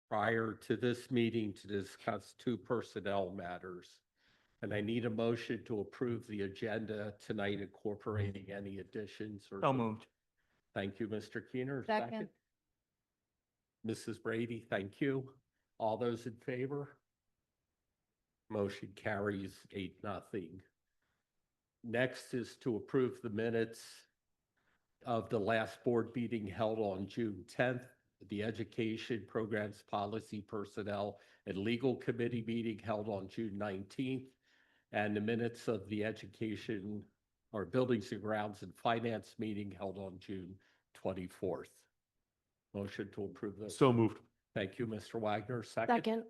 prior to this meeting to discuss two personnel matters. And I need a motion to approve the agenda tonight, incorporating any additions or. So moved. Thank you, Mr. Keener. Second. Mrs. Brady, thank you. All those in favor? Motion carries 8-0. Next is to approve the minutes of the last board meeting held on June 10th, the Education Programs Policy Personnel and Legal Committee meeting held on June 19th, and the minutes of the Education or Buildings and Grounds and Finance meeting held on June 24th. Motion to approve those. So moved. Thank you, Mr. Wagner. Second.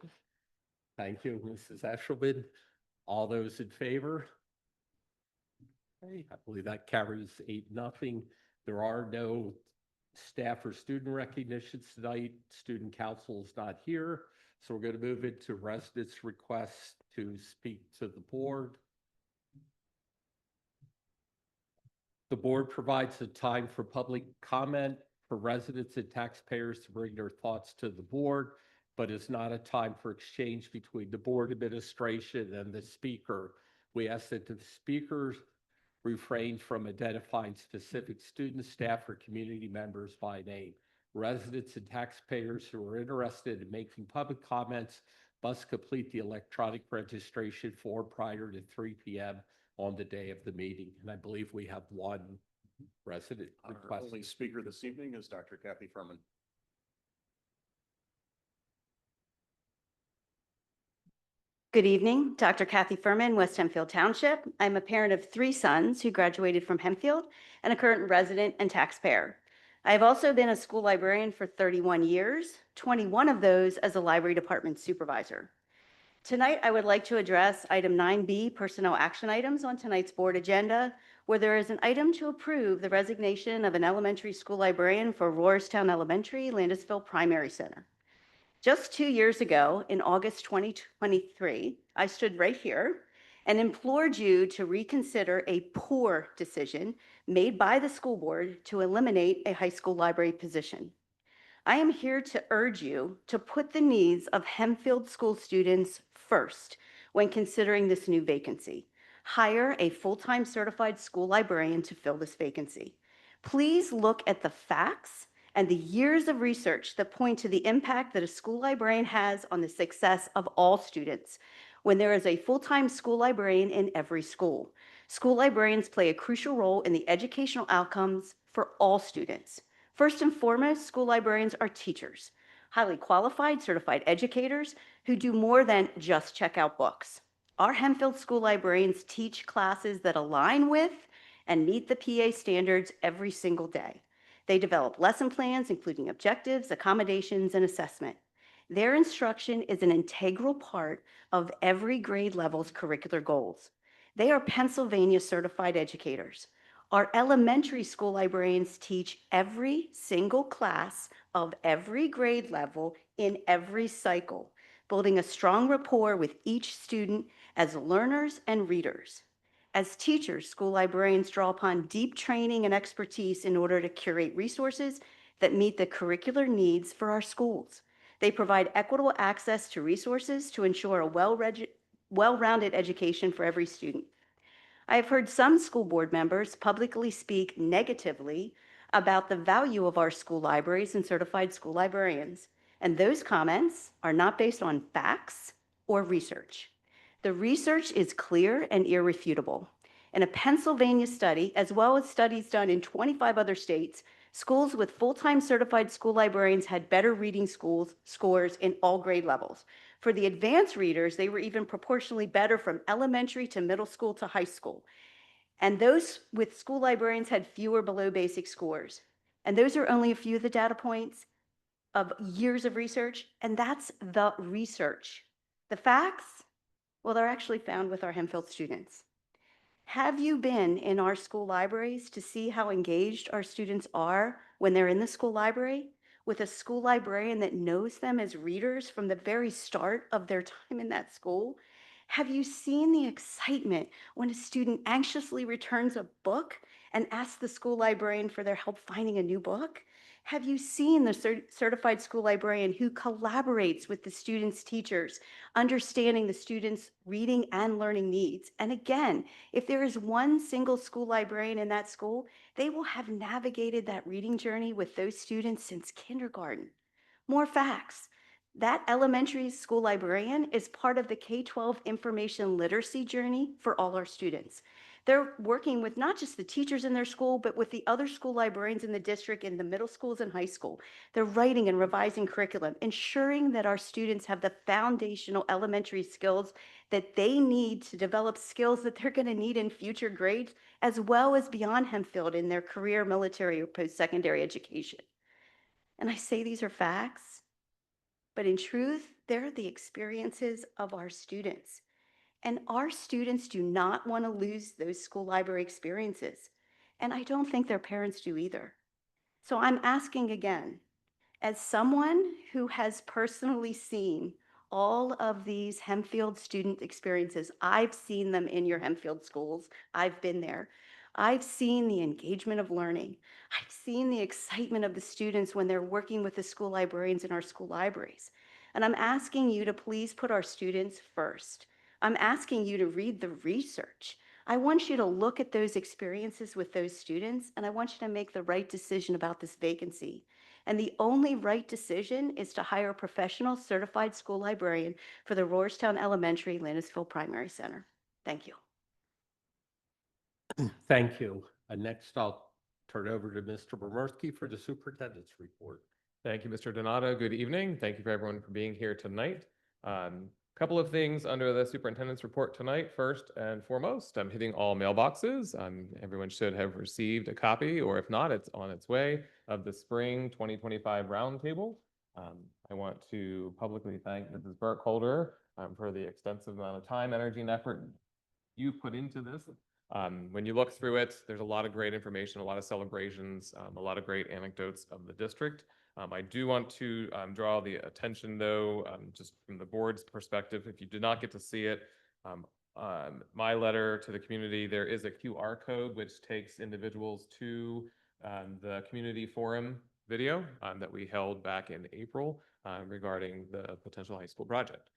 Thank you, Mrs. Eshelman. All those in favor? Okay, I believe that carries 8-0. There are no staff or student recognitions tonight. Student council is not here. So we're going to move into residents' requests to speak to the board. The board provides a time for public comment for residents and taxpayers to bring their thoughts to the board, but it's not a time for exchange between the board administration and the speaker. We ask that the speakers refrain from identifying specific students, staff, or community members by name. Residents and taxpayers who are interested in making public comments must complete the electronic registration form prior to 3 p.m. on the day of the meeting. And I believe we have one resident request. Our only speaker this evening is Dr. Kathy Furman. Good evening, Dr. Kathy Furman, West Hempfield Township. I'm a parent of 3 sons who graduated from Hempfield and a current resident and taxpayer. I have also been a school librarian for 31 years, 21 of those as a library department supervisor. Tonight, I would like to address item 9B, personnel action items on tonight's board agenda, where there is an item to approve the resignation of an elementary school librarian for Rohrerstown Elementary, Landisville Primary Center. Just 2 years ago, in August 2023, I stood right here and implored you to reconsider a poor decision made by the school board to eliminate a high school library position. I am here to urge you to put the needs of Hempfield school students first when considering this new vacancy. Hire a full-time certified school librarian to fill this vacancy. Please look at the facts and the years of research that point to the impact that a school librarian has on the success of all students when there is a full-time school librarian in every school. School librarians play a crucial role in the educational outcomes for all students. First and foremost, school librarians are teachers, highly qualified, certified educators who do more than just check out books. Our Hempfield school librarians teach classes that align with and meet the PA standards every single day. They develop lesson plans, including objectives, accommodations, and assessment. Their instruction is an integral part of every grade level's curricular goals. They are Pennsylvania certified educators. Our elementary school librarians teach every single class of every grade level in every cycle, building a strong rapport with each student as learners and readers. As teachers, school librarians draw upon deep training and expertise in order to curate resources that meet the curricular needs for our schools. They provide equitable access to resources to ensure a well-rounded education for every student. I have heard some school board members publicly speak negatively about the value of our school libraries and certified school librarians, and those comments are not based on facts or research. The research is clear and irrefutable. In a Pennsylvania study, as well as studies done in 25 other states, schools with full-time certified school librarians had better reading scores in all grade levels. For the advanced readers, they were even proportionally better from elementary to middle school to high school. And those with school librarians had fewer below basic scores. And those are only a few of the data points of years of research, and that's the research. The facts, well, they're actually found with our Hempfield students. Have you been in our school libraries to see how engaged our students are when they're in the school library with a school librarian that knows them as readers from the very start of their time in that school? Have you seen the excitement when a student anxiously returns a book and asks the school librarian for their help finding a new book? Have you seen the certified school librarian who collaborates with the students' teachers, understanding the students' reading and learning needs? And again, if there is one single school librarian in that school, they will have navigated that reading journey with those students since kindergarten. More facts. That elementary school librarian is part of the K-12 information literacy journey for all our students. They're working with not just the teachers in their school, but with the other school librarians in the district in the middle schools and high school. They're writing and revising curriculum, ensuring that our students have the foundational elementary skills that they need to develop skills that they're going to need in future grades, as well as beyond Hempfield in their career, military, or post-secondary education. And I say these are facts, but in truth, they're the experiences of our students. And our students do not want to lose those school library experiences. And I don't think their parents do either. So I'm asking again, as someone who has personally seen all of these Hempfield student experiences, I've seen them in your Hempfield schools. I've been there. I've seen the engagement of learning. I've seen the excitement of the students when they're working with the school librarians in our school libraries. And I'm asking you to please put our students first. I'm asking you to read the research. I want you to look at those experiences with those students, and I want you to make the right decision about this vacancy. And the only right decision is to hire a professional certified school librarian for the Rohrstown Elementary Landisville Primary Center. Thank you. Thank you. Next, I'll turn over to Mr. Bomersky for the superintendent's report. Thank you, Mr. Donato. Good evening. Thank you for everyone for being here tonight. Couple of things under the superintendent's report tonight. First and foremost, I'm hitting all mailboxes. Everyone should have received a copy, or if not, it's on its way, of the spring 2025 roundtable. I want to publicly thank Mrs. Burkholder for the extensive amount of time, energy, and effort you put into this. When you look through it, there's a lot of great information, a lot of celebrations, a lot of great anecdotes of the district. I do want to draw the attention, though, just from the board's perspective, if you did not get to see it, my letter to the community, there is a QR code which takes individuals to the community forum video that we held back in April regarding the potential high school project.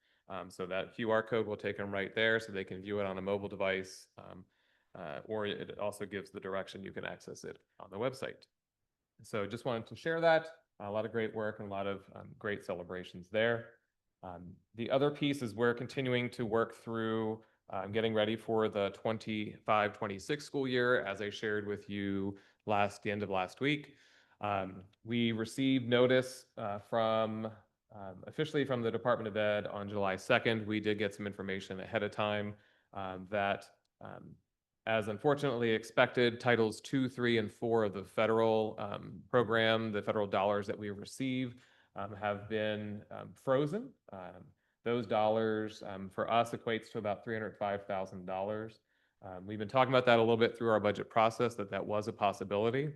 So that QR code will take them right there so they can view it on a mobile device, or it also gives the direction you can access it on the website. So just wanted to share that. A lot of great work and a lot of great celebrations there. The other piece is we're continuing to work through getting ready for the 25-26 school year, as I shared with you the end of last week. We received notice officially from the Department of Ed on July 2nd. We did get some information ahead of time that as unfortunately expected, Titles 2, 3, and 4 of the federal program, the federal dollars that we receive, have been frozen. Those dollars for us equates to about $305,000. We've been talking about that a little bit through our budget process, that was a possibility.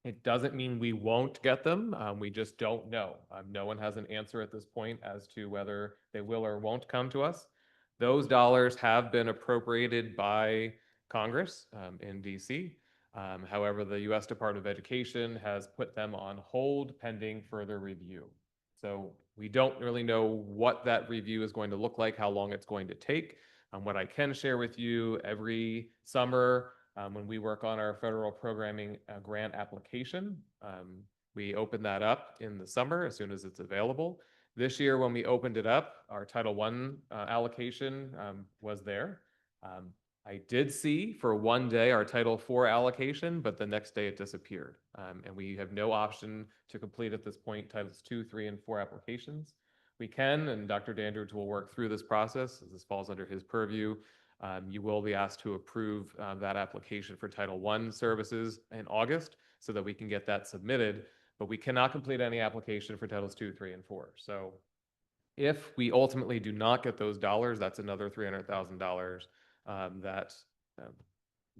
It doesn't mean we won't get them. We just don't know. No one has an answer at this point as to whether they will or won't come to us. Those dollars have been appropriated by Congress in DC. However, the U.S. Department of Education has put them on hold pending further review. So we don't really know what that review is going to look like, how long it's going to take. What I can share with you, every summer when we work on our federal programming grant application, we open that up in the summer as soon as it's available. This year, when we opened it up, our Title I allocation was there. I did see for one day our Title IV allocation, but the next day it disappeared. And we have no option to complete at this point Titles 2, 3, and 4 applications. We can, and Dr. Dandridge will work through this process as this falls under his purview. You will be asked to approve that application for Title I services in August so that we can get that submitted, but we cannot complete any application for Titles 2, 3, and 4. So if we ultimately do not get those dollars, that's another $300,000 that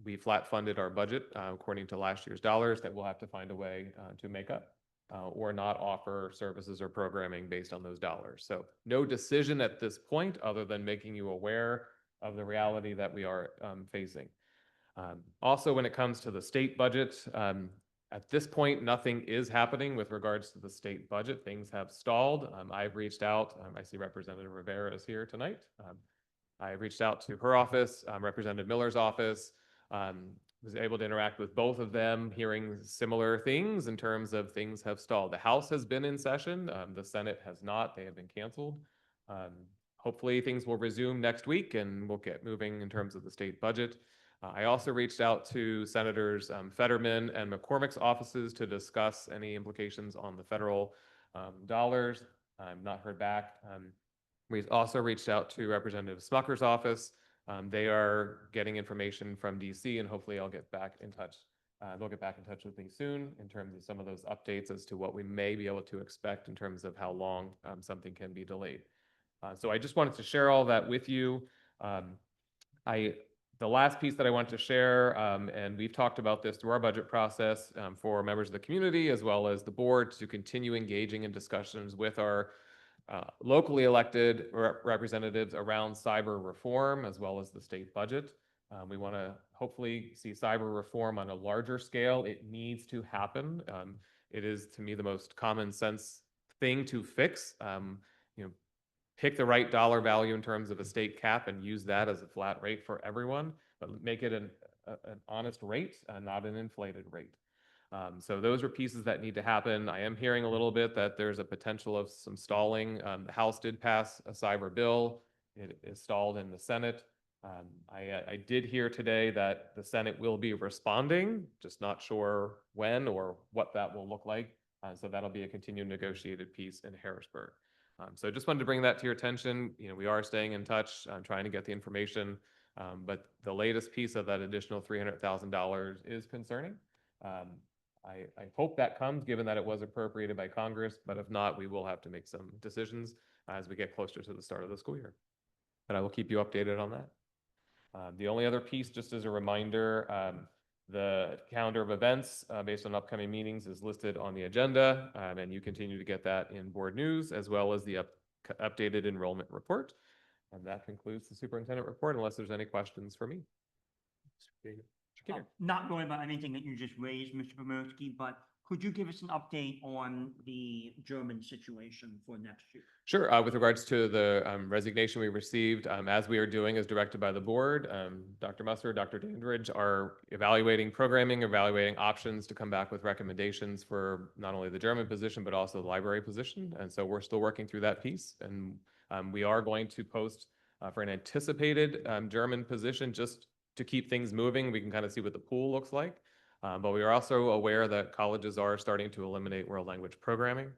we flat funded our budget according to last year's dollars that we'll have to find a way to make up or not offer services or programming based on those dollars. So no decision at this point other than making you aware of the reality that we are facing. Also, when it comes to the state budget, At this point, nothing is happening with regards to the state budget. Things have stalled. I've reached out. I see Representative Rivera is here tonight. I reached out to her office, Representative Miller's office, was able to interact with both of them, hearing similar things in terms of things have stalled. The House has been in session. The Senate has not. They have been canceled. Hopefully things will resume next week and we'll get moving in terms of the state budget. I also reached out to Senators Fetterman and McCormick's offices to discuss any implications on the federal dollars. I've not heard back. We've also reached out to Representative Smucker's office. They are getting information from DC and hopefully I'll get back in touch. They'll get back in touch with me soon in terms of some of those updates as to what we may be able to expect in terms of how long something can be delayed. So I just wanted to share all that with you. The last piece that I want to share, and we've talked about this through our budget process for members of the community as well as the board to continue engaging in discussions with our locally elected representatives around cyber reform as well as the state budget. We want to hopefully see cyber reform on a larger scale. It needs to happen. It is, to me, the most common sense thing to fix. Pick the right dollar value in terms of a state cap and use that as a flat rate for everyone, but make it an honest rate, not an inflated rate. So those are pieces that need to happen. I am hearing a little bit that there's a potential of some stalling. The House did pass a cyber bill. It is stalled in the Senate. I did hear today that the Senate will be responding, just not sure when or what that will look like. So that'll be a continued negotiated piece in Harrisburg. So just wanted to bring that to your attention. We are staying in touch, trying to get the information, but the latest piece of that additional $300,000 is concerning. I hope that comes, given that it was appropriated by Congress, but if not, we will have to make some decisions as we get closer to the start of the school year. But I will keep you updated on that. The only other piece, just as a reminder, the calendar of events based on upcoming meetings is listed on the agenda, and you continue to get that in board news as well as the updated enrollment report. And that concludes the superintendent report, unless there's any questions for me. Not really about anything that you just raised, Mr. Pomorski, but could you give us an update on the German situation for next year? Sure. With regards to the resignation we received, as we are doing as directed by the board, Dr. Musser, Dr. Dandridge are evaluating programming, evaluating options to come back with recommendations for not only the German position, but also the library position. And so we're still working through that piece. And we are going to post for an anticipated German position just to keep things moving. We can kind of see what the pool looks like. But we are also aware that colleges are starting to eliminate world language programming.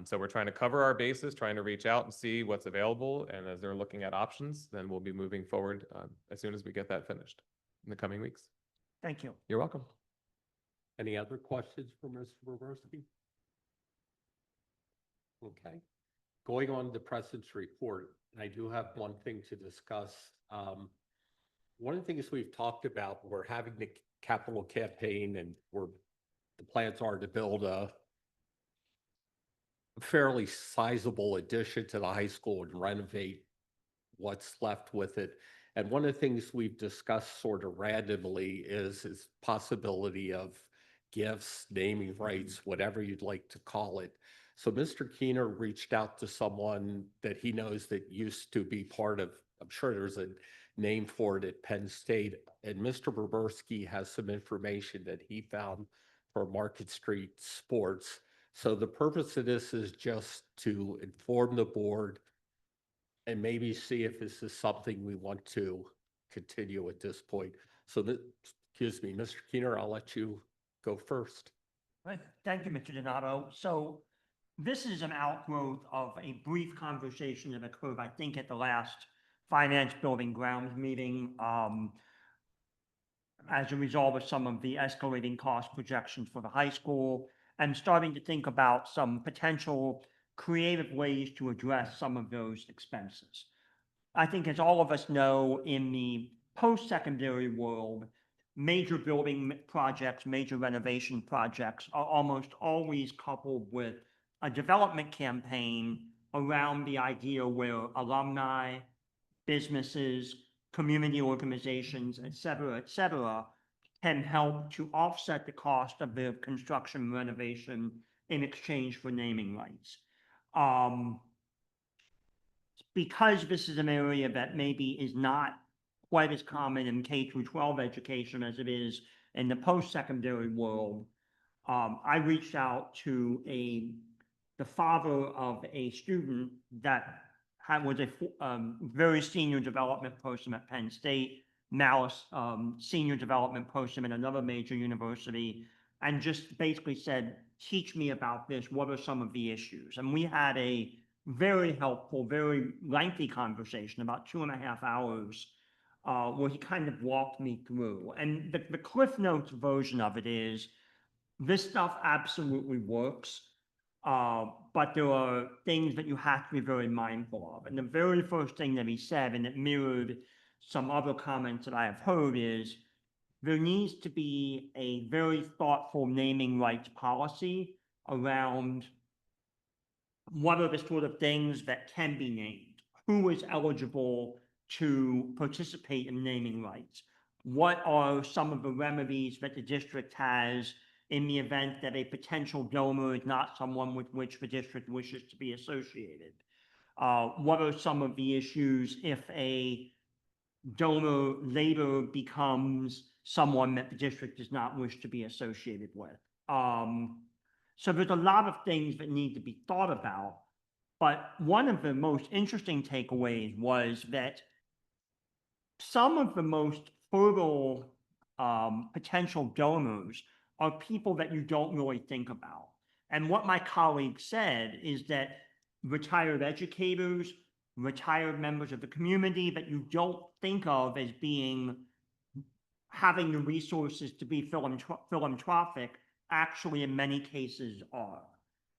So we're trying to cover our bases, trying to reach out and see what's available. And as they're looking at options, then we'll be moving forward as soon as we get that finished in the coming weeks. Thank you. You're welcome. Any other questions for Mr. Bobrowski? Okay. Going on to the president's report, and I do have one thing to discuss. One of the things we've talked about, we're having the capital campaign and the plans are to build a fairly sizable addition to the high school and renovate what's left with it. And one of the things we've discussed sort of randomly is possibility of gifts, naming rights, whatever you'd like to call it. So Mr. Keener reached out to someone that he knows that used to be part of, I'm sure there's a name for it at Penn State. And Mr. Bobrowski has some information that he found for Market Street Sports. So the purpose of this is just to inform the board and maybe see if this is something we want to continue at this point. So excuse me, Mr. Keener, I'll let you go first. Right. Thank you, Mr. Donato. So this is an outgrowth of a brief conversation that occurred, I think, at the last Finance Building Grounds meeting as a result of some of the escalating cost projections for the high school and starting to think about some potential creative ways to address some of those expenses. I think, as all of us know, in the post-secondary world, major building projects, major renovation projects are almost always coupled with a development campaign around the idea where alumni, businesses, community organizations, et cetera, can help to offset the cost of the construction renovation in exchange for naming rights. Because this is an area that maybe is not quite as common in K through 12 education as it is in the post-secondary world, I reached out to the father of a student that was a very senior development person at Penn State, now a senior development person at another major university, and just basically said, teach me about this. What are some of the issues? And we had a very helpful, very lengthy conversation, about 2.5 hours, where he kind of walked me through. And the Cliff Notes version of it is, this stuff absolutely works, but there are things that you have to be very mindful of. And the very first thing that he said, and it mirrored some other comments that I have heard, is there needs to be a very thoughtful naming rights policy around what are the sort of things that can be named, who is eligible to participate in naming rights, what are some of the remedies that the district has in the event that a potential donor is not someone with which the district wishes to be associated. What are some of the issues if a donor later becomes someone that the district does not wish to be associated with? So there's a lot of things that need to be thought about, but one of the most interesting takeaways was that some of the most fertile potential donors are people that you don't really think about. And what my colleague said is that retired educators, retired members of the community that you don't think of as having the resources to be philanthropic, actually in many cases are.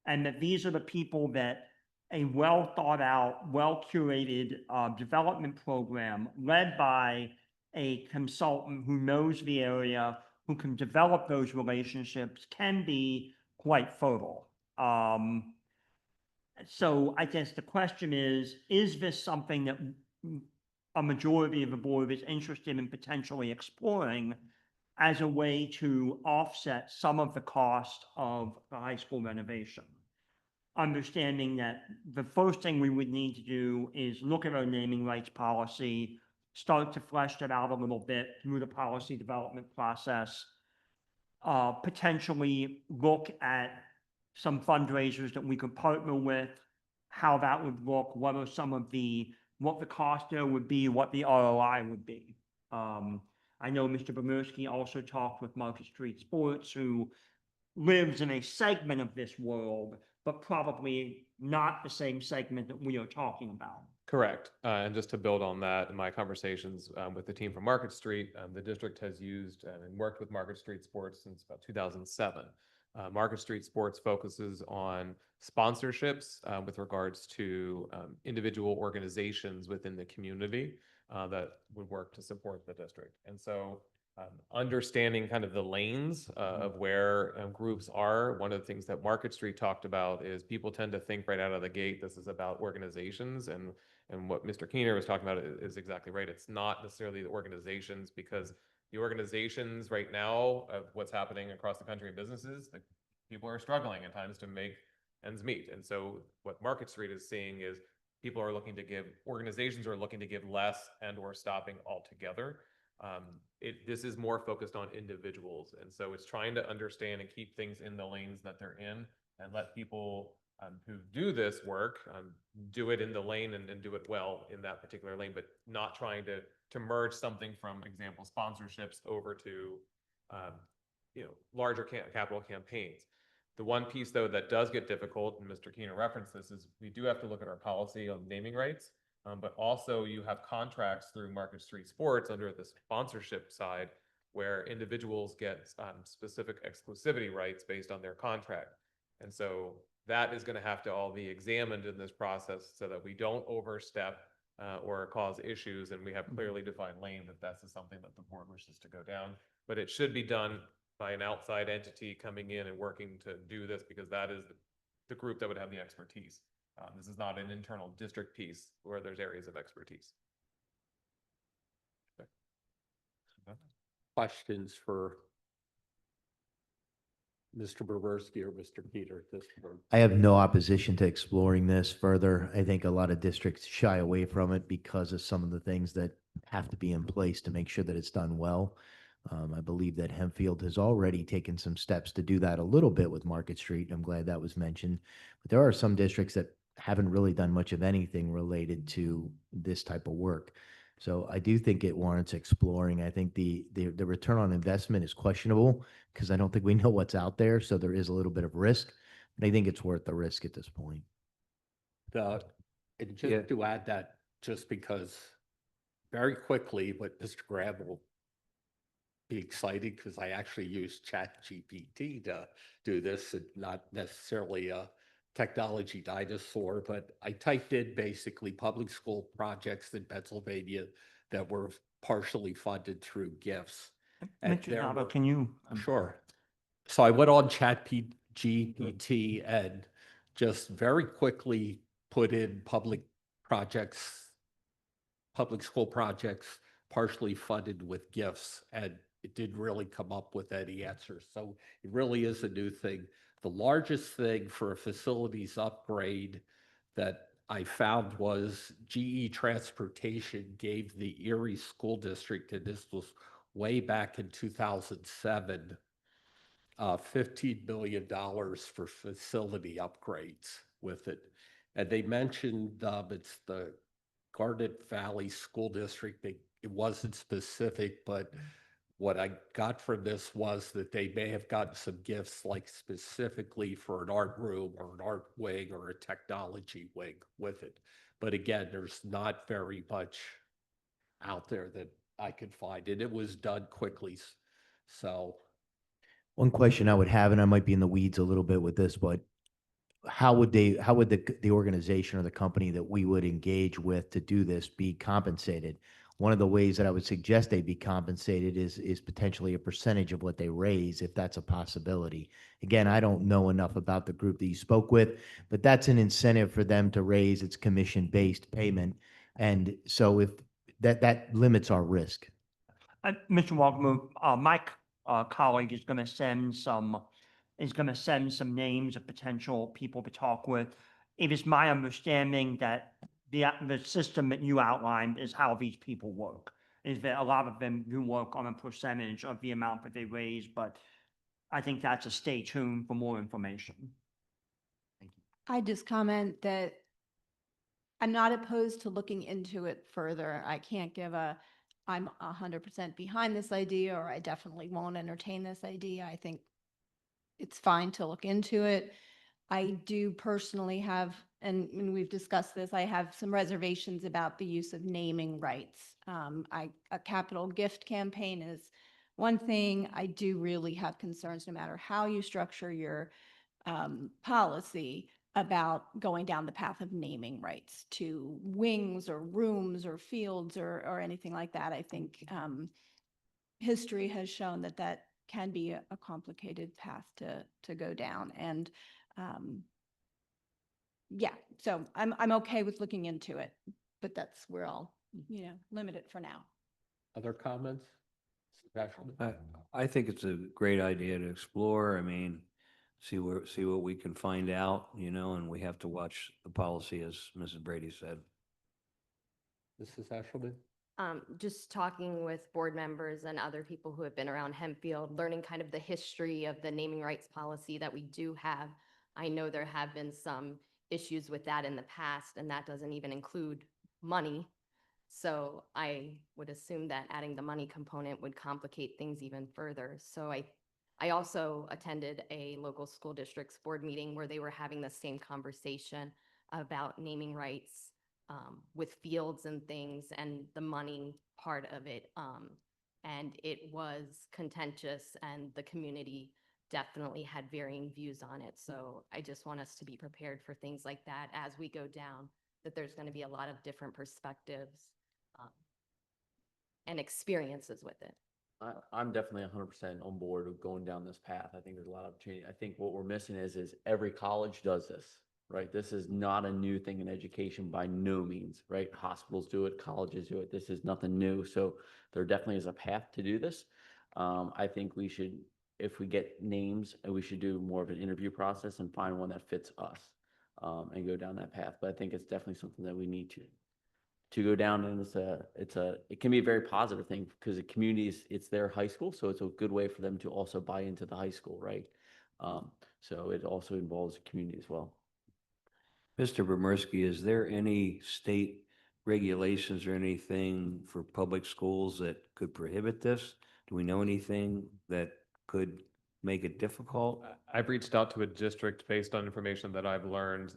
And that these are the people that a well thought out, well curated development program led by a consultant who knows the area, who can develop those relationships, can be quite fertile. So I guess the question is this something that a majority of the board is interested in potentially exploring as a way to offset some of the cost of the high school renovation? Understanding that the first thing we would need to do is look at our naming rights policy, start to flesh that out a little bit through the policy development process, potentially look at some fundraisers that we could partner with, how that would look, what are some of what the cost there would be, what the ROI would be. I know Mr. Bomirski also talked with Market Street Sports, who lives in a segment of this world, but probably not the same segment that we are talking about. Correct. And just to build on that, in my conversations with the team from Market Street, the district has used and worked with Market Street Sports since about 2007. Market Street Sports focuses on sponsorships with regards to individual organizations within the community that would work to support the district. And so understanding kind of the lanes of where groups are, one of the things that Market Street talked about is people tend to think right out of the gate, this is about organizations, and what Mr. Keener was talking about is exactly right. It's not necessarily the organizations, because the organizations right now of what's happening across the country in businesses, like, people are struggling at times to make ends meet. And so what Market Street is seeing is organizations are looking to give less and or stopping altogether. This is more focused on individuals. And so it's trying to understand and keep things in the lanes that they're in, and let people who do this work do it in the lane and do it well in that particular lane, but not trying to merge something from, example, sponsorships over to larger capital campaigns. The one piece, though, that does get difficult, and Mr. Keener referenced this, is we do have to look at our policy on naming rights, but also you have contracts through Market Street Sports under the sponsorship side where individuals get specific exclusivity rights based on their contract. And so that is going to have to all be examined in this process so that we don't overstep or cause issues, and we have clearly defined lanes if that's something that the board wishes to go down. But it should be done by an outside entity coming in and working to do this, because that is the group that would have the expertise. This is not an internal district piece where there's areas of expertise. Okay. questions for Mr. Bowerski or Mr. Peter at this point? I have no opposition to exploring this further. I think a lot of districts shy away from it because of some of the things that have to be in place to make sure that it's done well. I believe that Hempfield has already taken some steps to do that a little bit with Market Street. I'm glad that was mentioned. But there are some districts that haven't really done much of anything related to this type of work. So I do think it warrants exploring. I think the return on investment is questionable because I don't think we know what's out there. So there is a little bit of risk, but I think it's worth the risk at this point. And Yeah. just to add that, just because very quickly, what Mr. Graham will be excited because I actually use ChatGPT to do this and not necessarily a technology dinosaur, but I typed in basically public school projects in Pennsylvania that were partially funded through gifts. And Mr. there Nava, were- can you? Sure. So I went on ChatGPT and just very quickly put in public school projects partially funded with gifts, and it didn't really come up with any answers. So it really is a new thing. The largest thing for a facilities upgrade that I found was GE Transportation gave the Erie School District, and this was way back in 2007, $15 billion for facility upgrades with it. And they mentioned it's the Garnet Valley School District. It wasn't specific, but what I got from this was that they may have gotten some gifts like specifically for an art room or an art wing or a technology wing with it. But again, there's not very much out there that I could find, and it was done quickly. So One question I would have, and I might be in the weeds a little bit with this, but how would the organization or the company that we would engage with to do this be compensated? One of the ways that I would suggest they be compensated is potentially a percentage of what they raise, if that's a possibility. Again, I don't know enough about the group that you spoke with, but that's an incentive for them to raise its commission-based payment. And so if that limits our risk. Mr. Walker, my colleague is going to send some names of potential people to talk with. It is my understanding that the system that you outlined is how these people work. Is that a lot of them do work on a percentage of the amount that they raise, but I think that's a stay tuned for more information. I just comment that I'm not opposed to looking into it further. I can't give I'm 100% behind this idea, or I definitely won't entertain this idea. I think it's fine to look into it. I do personally have, and we've discussed this, I have some reservations about the use of naming rights. A capital gift campaign is one thing. I do really have concerns, no matter how you structure your policy, about going down the path of naming rights to wings or rooms or fields or anything like that. I think history has shown that that can be a complicated path to go down. And yeah, so I'm okay with looking into it, but that's where I'll, limit it for now. other comments? Sebastian? I think it's a great idea to explore. I mean, see what we can find out, and we have to watch the policy, as Mrs. Brady said. Mrs. Eshelman? Just talking with board members and other people who have been around Hempfield, learning kind of the history of the naming rights policy that we do have. I know there have been some issues with that in the past, and that doesn't even include money. So I would assume that adding the money component would complicate things even further. So I also attended a local school district's board meeting where they were having the same conversation about naming rights with fields and things and the money part of it. And it was contentious, and the community definitely had varying views on it. So I just want us to be prepared for things like that as we go down, that there's going to be a lot of different perspectives and experiences with it. I'm definitely 100% on board with going down this path. I think there's a lot of opportunity. I think what we're missing is every college does this, right? This is not a new thing in education by no means, right? Hospitals do it, colleges do it. This is nothing new. So there definitely is a path to do this. I think we should, if we get names, we should do more of an interview process and find one that fits us, and go down that path. But I think it's definitely something that we need to go down, and it can be a very positive thing because the community it's their high school, so it's a good way for them to also buy into the high school, right? So it also involves the community as well. Mr. Brammerski, is there any state regulations or anything for public schools that could prohibit this? Do we know anything that could make it difficult? I've reached out to a district based on information that I've learned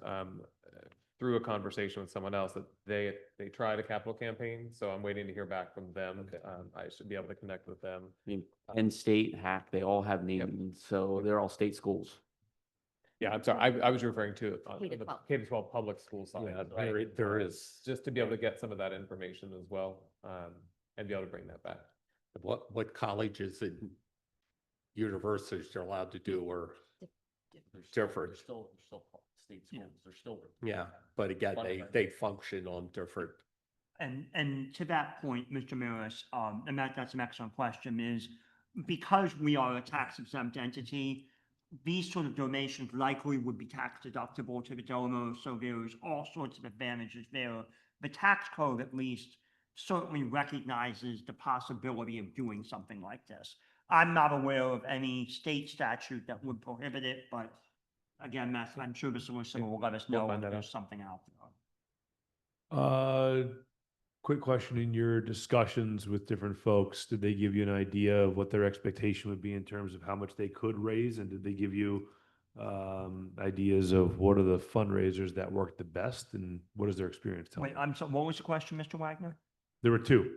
through a conversation with someone else that they tried a capital campaign, so I'm waiting to hear back from them. I should be able to connect with them. I mean, Penn State, Hack, they all have naming, so they're all state schools. Yeah, I'm sorry, I was referring to K to the 12. K-12 public school side. Yeah, right? there is. Just to be able to get some of that information as well, and be able to bring that back. What colleges and universities you're allowed to do or different. They're still state schools, they're still. Yeah, but again, they function on different. And to that point, Mr. Maris, and that's an excellent question, is because we are a tax exempt entity, these sort of donations likely would be tax deductible to the donor, so there's all sorts of advantages there. The tax code at least certainly recognizes the possibility of doing something like this. I'm not aware of any state statute that would prohibit it, but again, I'm sure the solicitor will let us We'll know find if that there's out. something out there. Quick question, in your discussions with different folks, did they give you an idea of what their expectation would be in terms of how much they could raise? And did they give you ideas of what are the fundraisers that work the best and what is their experience telling Wait, them? I'm sorry, what was the question, Mr. Wagner? There were two.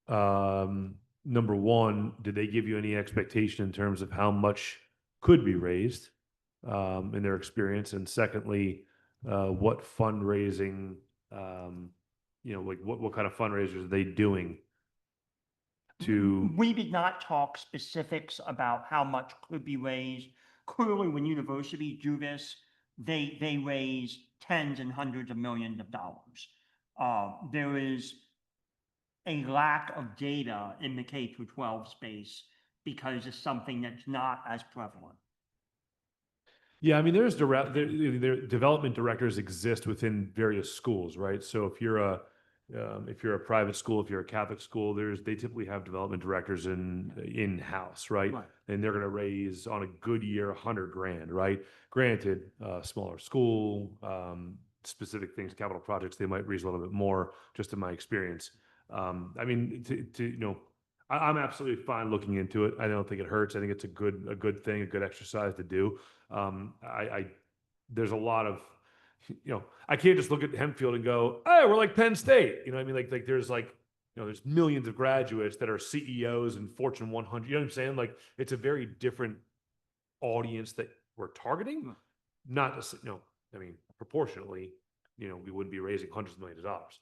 Number one, did they give you any expectation in terms of how much could be raised in their experience? And secondly, what fundraising, like what kind of fundraisers are they doing to? We did not talk specifics about how much could be raised. Clearly, when universities do this, they raise tens and hundreds of millions of dollars. There is a lack of data in the K-12 space because it's something that's not as prevalent. Yeah, I mean, there's development directors exist within various schools, right? So if you're a private school, if you're a Catholic school, they typically have development directors in-house, right? Right. And they're going to raise on a good year $100,000, right? Granted, smaller school, specific things, capital projects, they might raise a little bit more, just in my experience. I mean, I'm absolutely fine looking into it. I don't think it hurts. I think it's a good thing, a good exercise to do. There's a lot of, I can't just look at Hempfield and go, "Hey, we're like Penn State." You know what I mean? Like there's there's millions of graduates that are CEOs and Fortune 100. You know what I'm saying? Like it's a very different audience that we're targeting. Not to, I mean, proportionately, we wouldn't be raising hundreds of millions of dollars.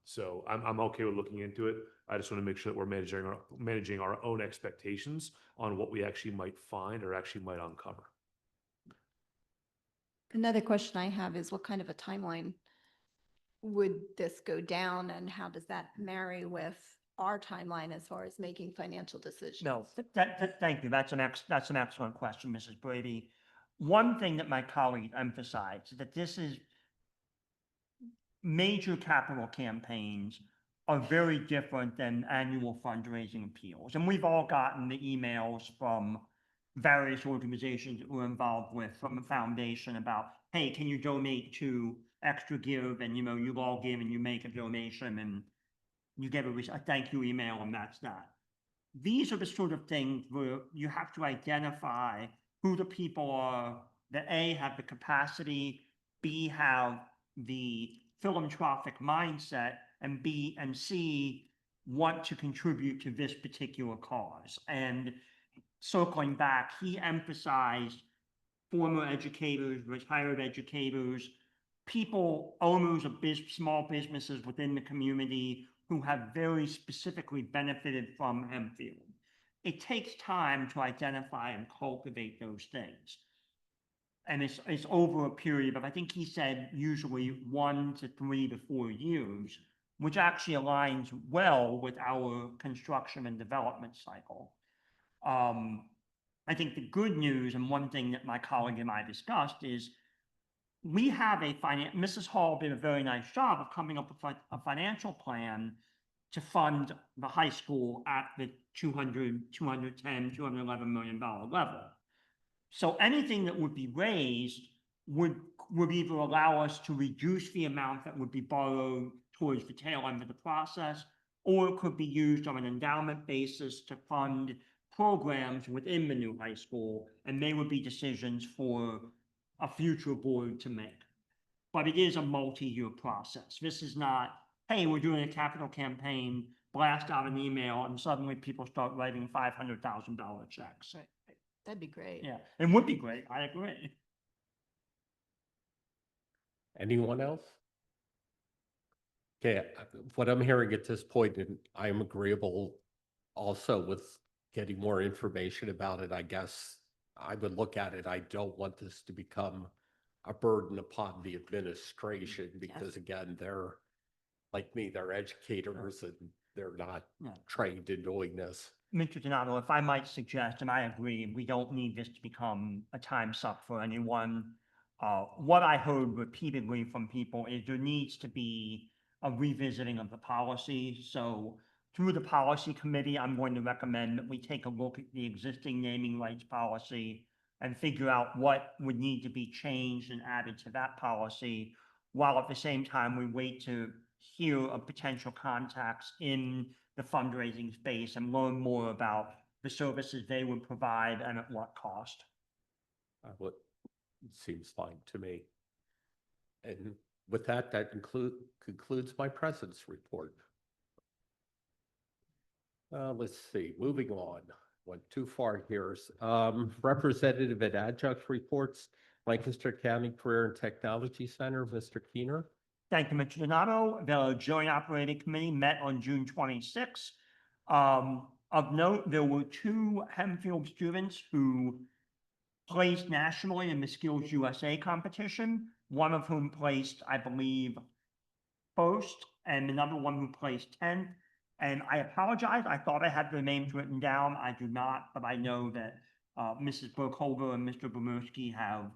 So I'm okay with looking into it. I just want to make sure that we're managing our own expectations on what we actually might find or actually might uncover. Another question I have is what kind of a timeline would this go down and how does that marry with our timeline as far as making financial decisions? No, thank you. That's an excellent question, Mrs. Brady. One thing that my colleague emphasized is that this is major capital campaigns are very different than annual fundraising appeals. And we've all gotten the emails from various organizations that we're involved with from the foundation about, hey, can you donate to Extra Give? And, you log in and you make a donation and you get a thank you email and that's that. These are the sort of things where you have to identify who the people are that A, have the capacity, B, have the philanthropic mindset, and B and C want to contribute to this particular cause. And circling back, he emphasized former educators, retired educators, people, owners of small businesses within the community who have very specifically benefited from Hempfield. It takes time to identify and cultivate those things. And it's over a period of, I think he said, usually 1 to 3 to 4 years, which actually aligns well with our construction and development cycle. I think the good news, and one thing that my colleague and I discussed, is we have Mrs. Hall did a very nice job of coming up with a financial plan to fund the high school at the 210, $211 million level. So anything that would be raised would either allow us to reduce the amount that would be borrowed towards the tail end of the process, or it could be used on an endowment basis to fund programs within the new high school, and they would be decisions for a future board to make. But it is a multi-year process. This is not, hey, we're doing a capital campaign, blast out an email, and suddenly people start writing $500,000 checks. Right. That'd be great. Yeah, it would be great. I agree. Anyone else? Okay, what I'm hearing at this point, and I am agreeable also with getting more information about it, I guess I would look at it. I don't want this to become a burden upon the administration because again, they're like me, they're educators and they're not Yeah. trained in doing this. Mr. Donato, if I might suggest, and I agree, we don't need this to become a time suck for anyone. What I heard repeatedly from people is there needs to be a revisiting of the policy. So through the policy committee, I'm going to recommend that we take a look at the existing naming rights policy and figure out what would need to be changed and added to that policy, while at the same time we wait to hear of potential contacts in the fundraising space and learn more about the services they would provide and at what cost. What seems fine to me. And with that, that concludes my president's report. Let's see, moving on. Went too far here. Representative and adjunct reports, Lancaster County Career and Technology Center, Mr. Keener. Thank you, Mr. Donato. The Joint Operating Committee met on June 26th. Of note, there were 2 Hempfield students who placed nationally in the Skills USA competition, one of whom placed, I believe, first, and another one who placed 10th. And I apologize, I thought I had their names written down. I do not, but I know that Mrs. Burkholder and Mr. Bomerski have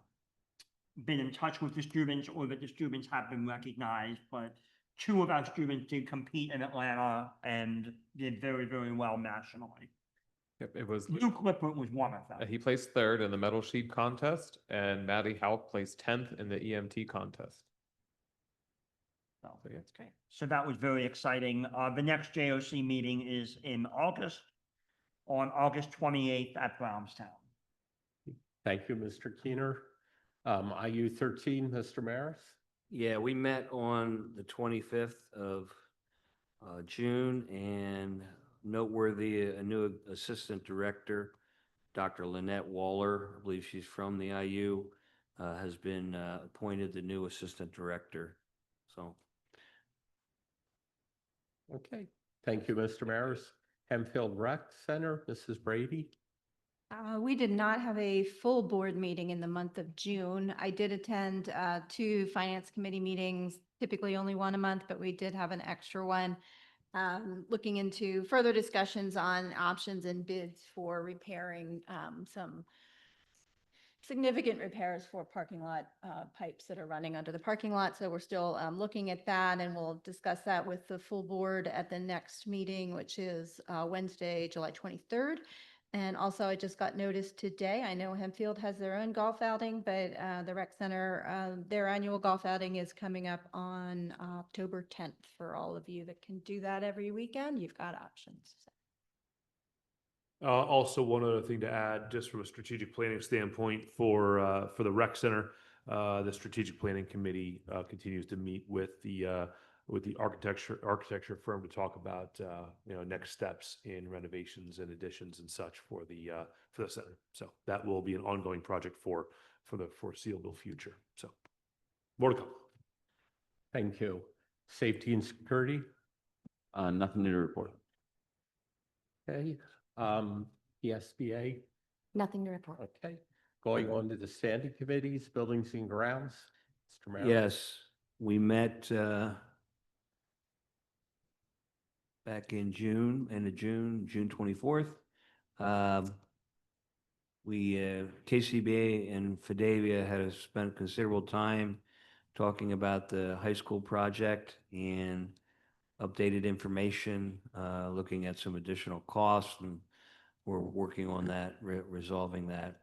been in touch with the students, or that the students have been recognized. But 2 of our students did compete in Atlanta and did very, very well nationally. Yep, it was, Luke Lippert was one of them. he placed 3rd in the metal sheet contest, and Maddie Hauk placed 10th in the EMT contest. So, So, yeah. That's great. so that was very exciting. The next JOC meeting is in August, on August 28th at Brownstown. Thank you, Mr. Keener. IU 13, Mr. Maris. Yeah, we met on the 25th of June, and noteworthy, a new assistant director, Dr. Lynette Waller, I believe she's from the IU, has been appointed the new assistant director. So, Okay, thank you, Mr. Maris. Hempfield Rec Center, Mrs. Brady. We did not have a full board meeting in the month of June. I did attend 2 finance committee meetings, typically only one a month, but we did have an extra one, looking into further discussions on options and bids for repairing some significant repairs for parking lot pipes that are running under the parking lot. So we're still looking at that, and we'll discuss that with the full board at the next meeting, which is Wednesday, July 23rd. And also, I just got notice today, I know Hempfield has their own golf outing, but the rec center, their annual golf outing is coming up on October 10th. For all of you that can do that every weekend, you've got options. Also, one other thing to add, just from a strategic planning standpoint for the rec center, the strategic planning committee continues to meet with the architecture firm to talk about next steps in renovations and additions and such for the center. So that will be an ongoing project for the foreseeable future. So more to come. Thank you. Safety and security. Nothing new to report. Okay. PSBA. Nothing to report. Okay. Going on to the standing committees, buildings and grounds. Mr. Mayor. yes, we met back in June, end of June, June 24th. KCBA and Fidavia had spent considerable time talking about the high school project and updated information, looking at some additional costs, and we're working on that, resolving that.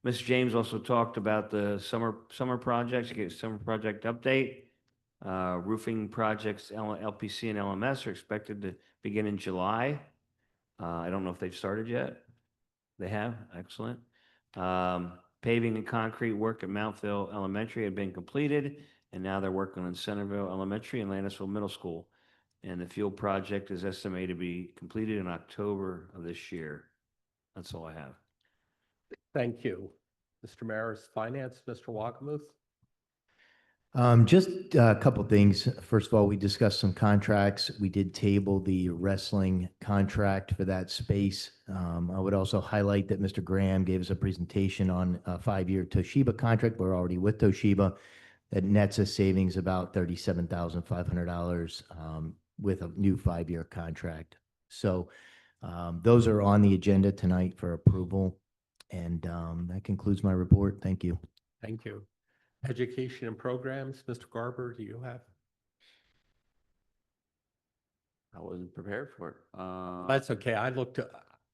Ms. James also talked about the summer projects, get summer project update. Roofing projects, LPC and LMS are expected to begin in July. I don't know if they've started yet. They have, excellent. Paving and concrete work at Mountville Elementary had been completed, and now they're working on Centerville Elementary and Landisville Middle School. And the field project is estimated to be completed in October of this year. That's all I have. Thank you. Mr. Maris, Finance, Mr. Wakamuth? Just a couple things. First of all, we discussed some contracts. We did table the wrestling contract for that space. I would also highlight that Mr. Graham gave us a presentation on a 5-year Toshiba contract. We're already with Toshiba. That nets us savings about $37,500 with a new 5-year contract. So those are on the agenda tonight for approval. And that concludes my report. Thank you. Thank you. Education and programs, Mr. Garber, do you have? I wasn't prepared for it. That's okay. I looked,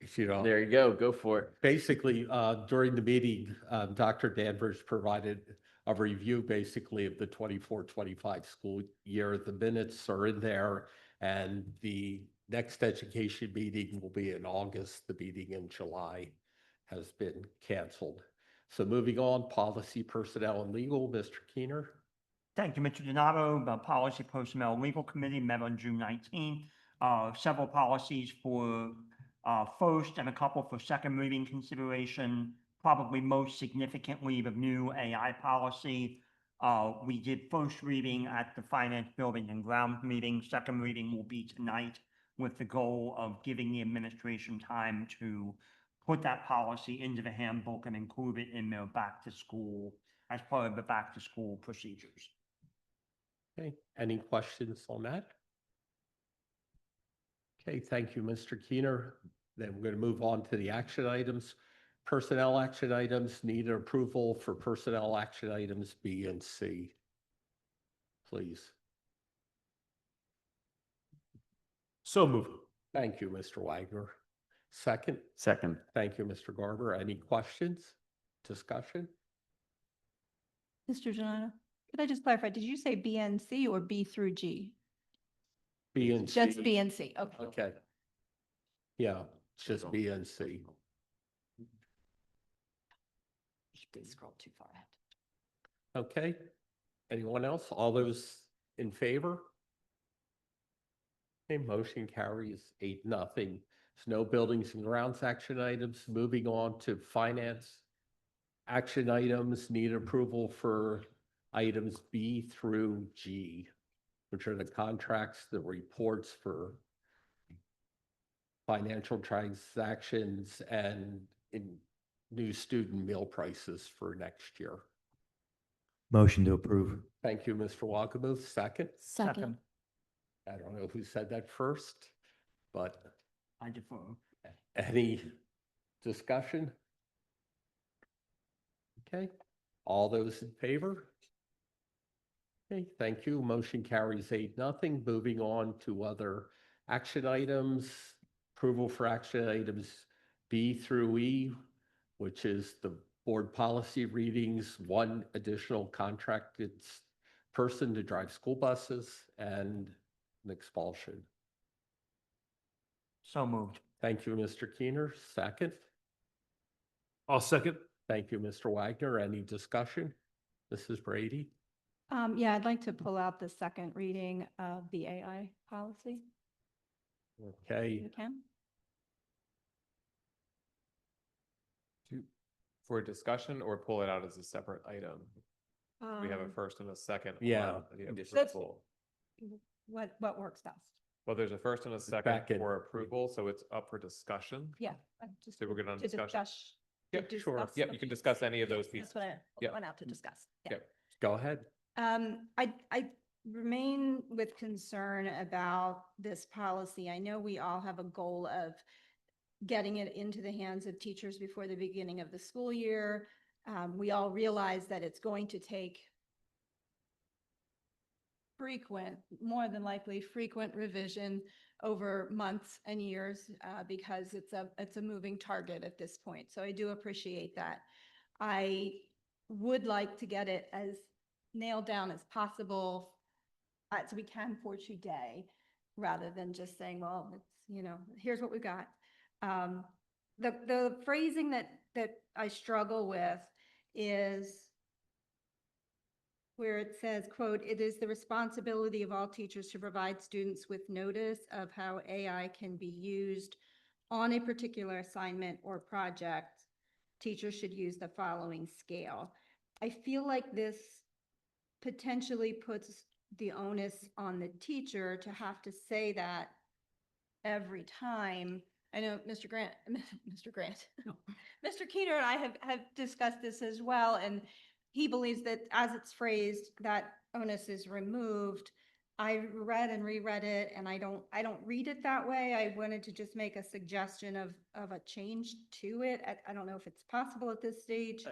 if you know. There you go for it. Basically, during the meeting, Dr. Danvers provided a review basically of the 24-25 school year. The minutes are in there, and the next education meeting will be in August. The meeting in July has been canceled. So moving on, policy, personnel, and legal, Mr. Keener. Thank you, Mr. Donato. The Policy Personnel Legal Committee met on June 19th. Several policies for first and a couple for second reading consideration. Probably most significantly, the new AI policy. We did first reading at the Finance Building and Grounds meeting. Second reading will be tonight with the goal of giving the administration time to put that policy into the handbook and include it in their back to school, as part of the back to school procedures. Okay, any questions on that? Okay, thank you, Mr. Keener. Then we're going to move on to the action items. Personnel action items need approval for personnel action items B and C. Please. So moved. Thank you, Mr. Wagner. Second. Second. Thank you, Mr. Garber. Any questions? Discussion? Mr. Donato, could I just clarify, did you say B and C or B through G? B and C. Just B and C, okay. Okay. Yeah, it's just B and C. Scroll too far ahead. Okay. Anyone else? All those in favor? Okay, motion carries 8-0. There's no buildings and grounds action items. Moving on to finance action items, need approval for items B through G, which are the contracts, the reports for financial transactions, and in new student meal prices for next year. Motion to approve. Thank you, Mr. Wakamuth. Second? Second. I don't know who said that first, but I defer. any discussion? Okay, all those in favor? Okay, thank you. Motion carries 8-0. Moving on to other action items. Approval for action items B through E, which is the board policy readings, one additional contracted person to drive school buses, and an expulsion. So moved. Thank you, Mr. Keener. Second. I'll second. Thank you, Mr. Wagner. Any discussion? Mrs. Brady? Yeah, I'd like to pull out the second reading of the AI policy. Okay, You can? For discussion or pull it out as a separate item? We have a first and a second. Yeah. on the That's- approval. What works best? Well, there's a first and a Back second in. for approval, so it's up for discussion. Yeah. Just So we're good on to discussion? discuss. Yep, to sure. discuss, Yep, you okay. can discuss any of those pieces. That's what I Yep. went out to discuss. Yeah. Yep. go ahead. I remain with concern about this policy. I know we all have a goal of getting it into the hands of teachers before the beginning of the school year. We all realize that it's going to take more than likely frequent revision over months and years because it's a moving target at this point. So I do appreciate that. I would like to get it as nailed down as possible so we can for today, rather than just saying, well, it's, here's what we got. The phrasing that I struggle with is where it says, quote, "It is the responsibility of all teachers to provide students with notice of how AI can be used on a particular assignment or project. Teachers should use the following scale." I feel like this potentially puts the onus on the teacher to have to say that every time. I know Mr. Keener and I have discussed this as well, and he believes that as it's phrased, that onus is removed. I read and reread it, and I don't read it that way. I wanted to just make a suggestion of a change to it. I don't know if it's possible at this stage.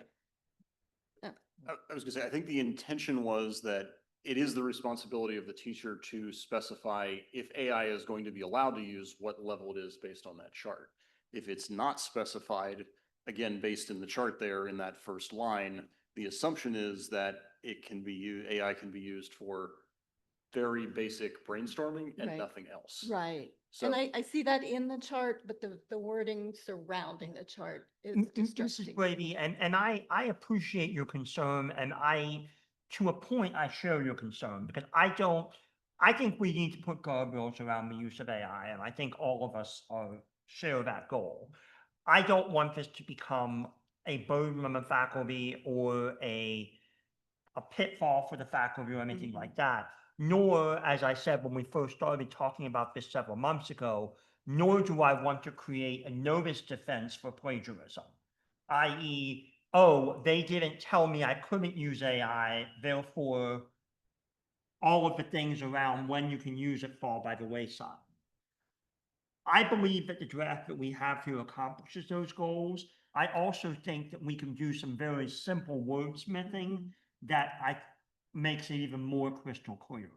I was gonna say, I think the intention was that it is the responsibility of the teacher to specify if AI is going to be allowed to use, what level it is based on that chart. If it's not specified, again, based in the chart there in that first line, the assumption is that it can be AI can be used for very basic brainstorming and Right. nothing else. Right. So And I see that in the chart, but the wording surrounding the chart is Mrs. distressing. Brady, and I appreciate your concern, and to a point, I share your concern, because I think we need to put guardrails around the use of AI, and I think all of us share that goal. I don't want this to become a burden on the faculty or a pitfall for the faculty or anything like that. Nor, as I said when we first started talking about this several months ago, nor do I want to create a notice defense for plagiarism, i.e., oh, they didn't tell me I couldn't use AI, therefore all of the things around when you can use it fall by the wayside. I believe that the draft that we have here accomplishes those goals. I also think that we can do some very simple wordsmithing that makes it even more crystal clear.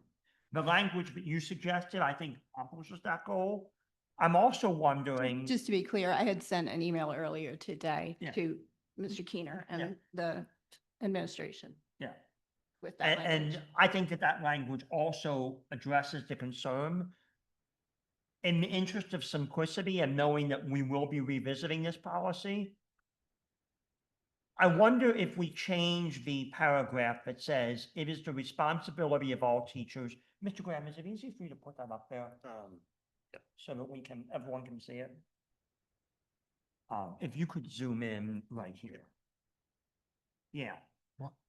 The language that you suggested, I think, accomplishes that goal. I'm also wondering. Just to be clear, I had sent an email earlier today Yeah. to Mr. Keener Yeah. and the administration Yeah. with that language. And I think that language also addresses the concern. In the interest of simplicity and knowing that we will be revisiting this policy, I wonder if we change the paragraph that says, "It is the responsibility of all teachers." Mr. Graham, is it easy for you to put that up there so that everyone can see it? If you could zoom in right here. Yeah.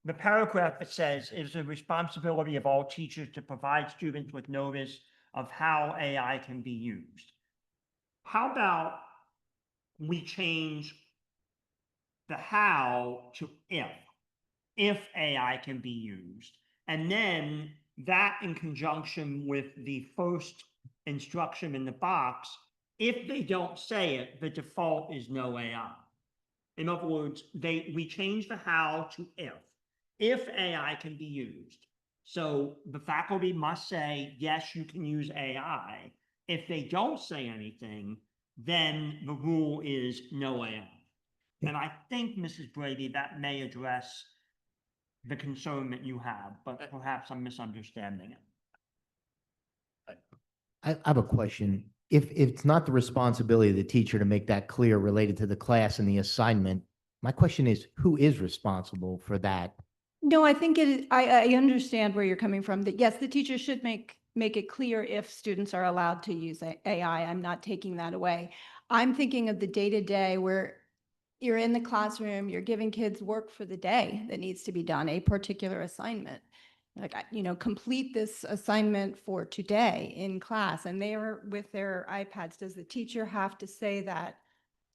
The paragraph that says, "It is the responsibility of all teachers to provide students with notice of how AI can be used." How about we change the how to if AI can be used, and then that in conjunction with the first instruction in the box, if they don't say it, the default is no AI. In other words, we change the how to if AI can be used. So the faculty must say, yes, you can use AI. If they don't say anything, then the rule is no AI. And I think, Mrs. Brady, that may address the concern that you have, but perhaps I'm misunderstanding it. I have a question. If it's not the responsibility of the teacher to make that clear related to the class and the assignment, my question is, who is responsible for that? No, I think I understand where you're coming from, that yes, the teacher should make it clear if students are allowed to use AI. I'm not taking that away. I'm thinking of the day-to-day where you're in the classroom, you're giving kids work for the day that needs to be done, a particular assignment. Like, complete this assignment for today in class, and they are with their iPads. Does the teacher have to say that